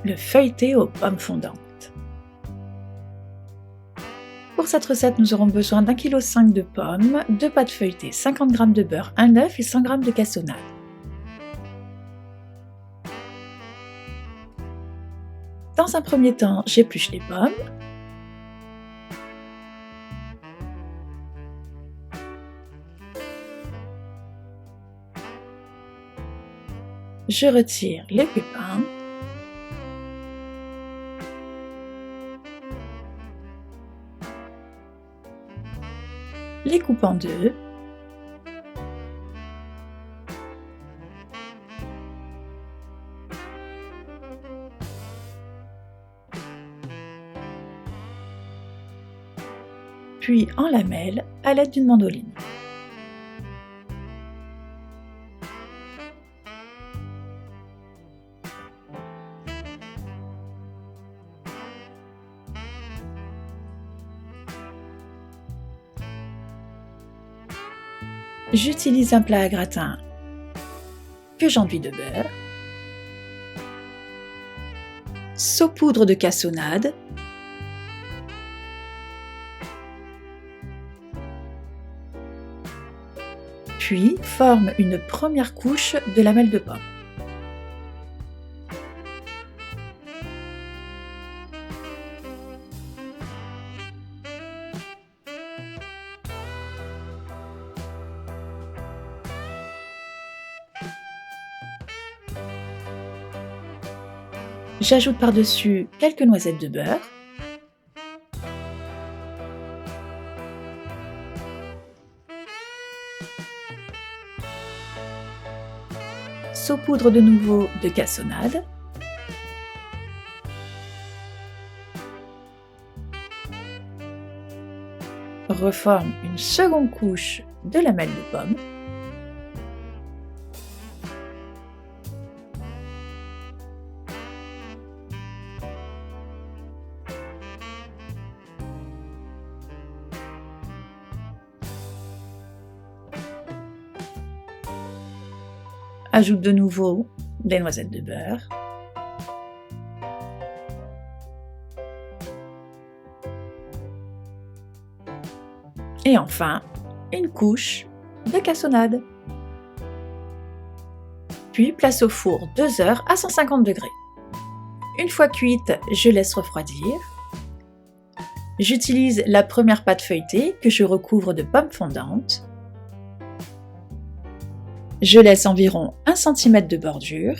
le feuilleté aux pommes fondantes. Pour cette recette, nous aurons besoin d'1,5 kg de pommes, de pâte feuilletée, 50 g de beurre, un œuf et 100 g de cassonade. Dans un premier temps, j'épluche les pommes. Je retire les pépins. Les coupe en deux. Puis en lamelles à l'aide d'une mandoline. J'utilise un plat à gratin que j'enduis de beurre, saupoudre de cassonade, puis forme une première couche de lamelles de pomme. J'ajoute par-dessus quelques noisettes de beurre. Saupoudre de nouveau de cassonade. Reforme une seconde couche de lamelles de pomme. Ajoute de nouveau des noisettes de beurre. Et enfin, une couche de cassonade. Puis place au four 2 heures à 150 degrés. Une fois cuite, je laisse refroidir. J'utilise la première pâte feuilletée que je recouvre de pommes fondantes. Je laisse environ 1 cm de bordure.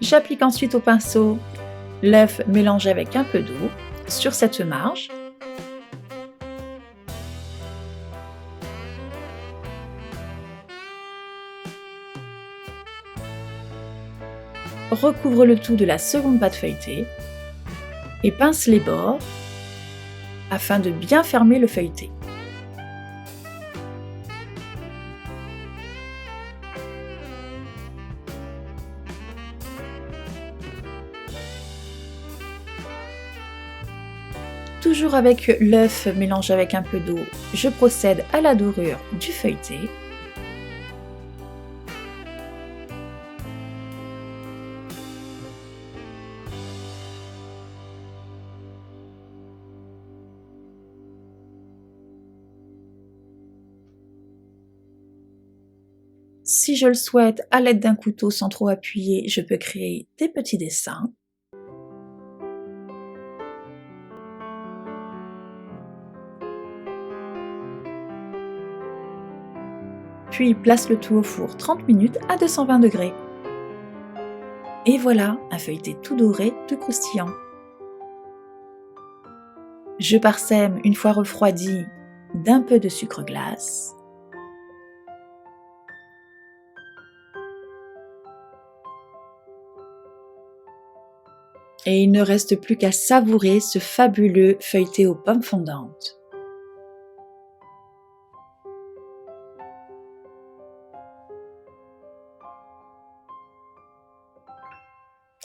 J'applique ensuite au pinceau l'œuf mélangé avec un peu d'eau sur cette marge. Recouvre le tout de la seconde pâte feuilletée et pince les bords afin de bien fermer le feuilleté. Toujours avec l'œuf mélangé avec un peu d'eau, je procède à la dorure du feuilleté. Si je le souhaite, à l'aide d'un couteau sans trop appuyer, je peux créer des petits dessins. Puis place le tout au four 30 minutes à 220 degrés. Et voilà, un feuilleté tout doré, tout croustillant. Je parsème, une fois refroidi, d'un peu de sucre glace. Et il ne reste plus qu'à savourer ce fabuleux feuilleté aux pommes fondantes.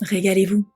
Régalez-vous!